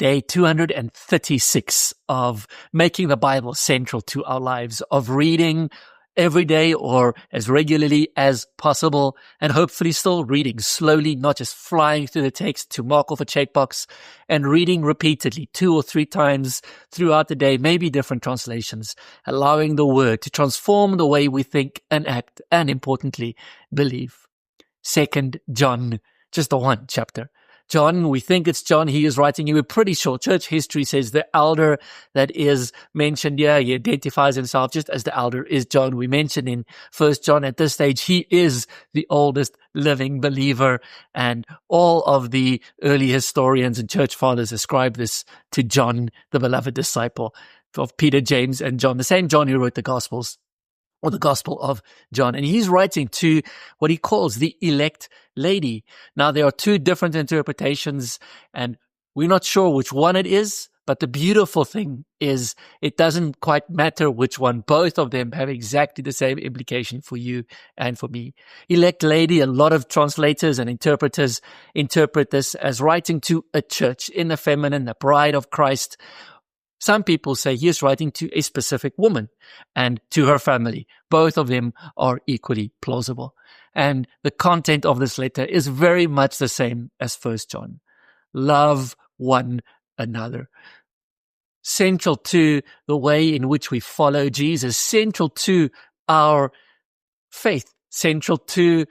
day 236 of making the Bible central to our lives, of reading every day or as regularly as possible, and hopefully still reading slowly, not just flying through the text to mark off a checkbox, and reading repeatedly 2 or 3 times throughout the day, maybe different translations, allowing the Word to transform the way we think and act, and importantly, believe. 2 John, just the one chapter. John, we think it's John. He is writing you. We're pretty sure church history says the elder that is mentioned here, he identifies himself just as the elder, is John. We mentioned in 1 John at this stage, he is the oldest living believer. And all of the early historians and church fathers ascribe this to John, the beloved disciple of Peter, James, and John, the same John who wrote the Gospels, or the Gospel of John. And he's writing to what he calls the elect lady. Now, there are 2 different interpretations, and we're not sure which one it is, but the beautiful thing is it doesn't quite matter which one. Both of them have exactly the same implication for you and for me. Elect lady, a lot of translators and interpreters interpret this as writing to a church in the feminine, the bride of Christ. Some people say he is writing to a specific woman and to her family. Both of them are equally plausible. And the content of this letter is very much the same as 1 John. Love one another. Central to the way in which we follow Jesus, central to our faith, central to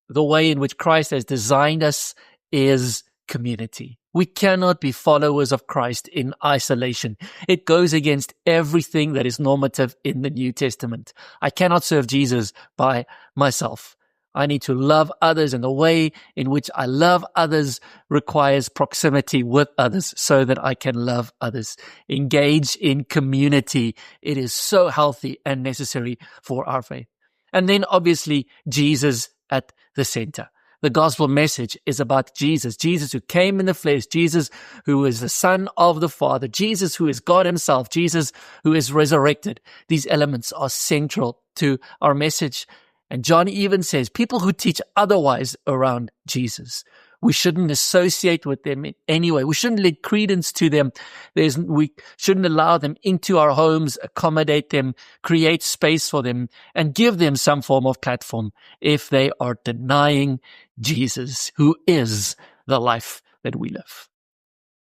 the way in which Christ has designed us is community. We cannot be followers of Christ in isolation. It goes against everything that is normative in the New Testament. I cannot serve Jesus by myself. I need to love others, and the way in which I love others requires proximity with others so that I can love others. Engage in community. It is so healthy and necessary for our faith. And then obviously Jesus at the center. The gospel message is about Jesus. Jesus who came in the flesh. Jesus who is the Son of the Father. Jesus who is God himself. Jesus who is resurrected. These elements are central to our message. And John even says people who teach otherwise around Jesus, we shouldn't associate with them in any way. We shouldn't lend credence to them. We shouldn't allow them into our homes, accommodate them, create space for them, and give them some form of platform if they are denying Jesus, who is the life that we live.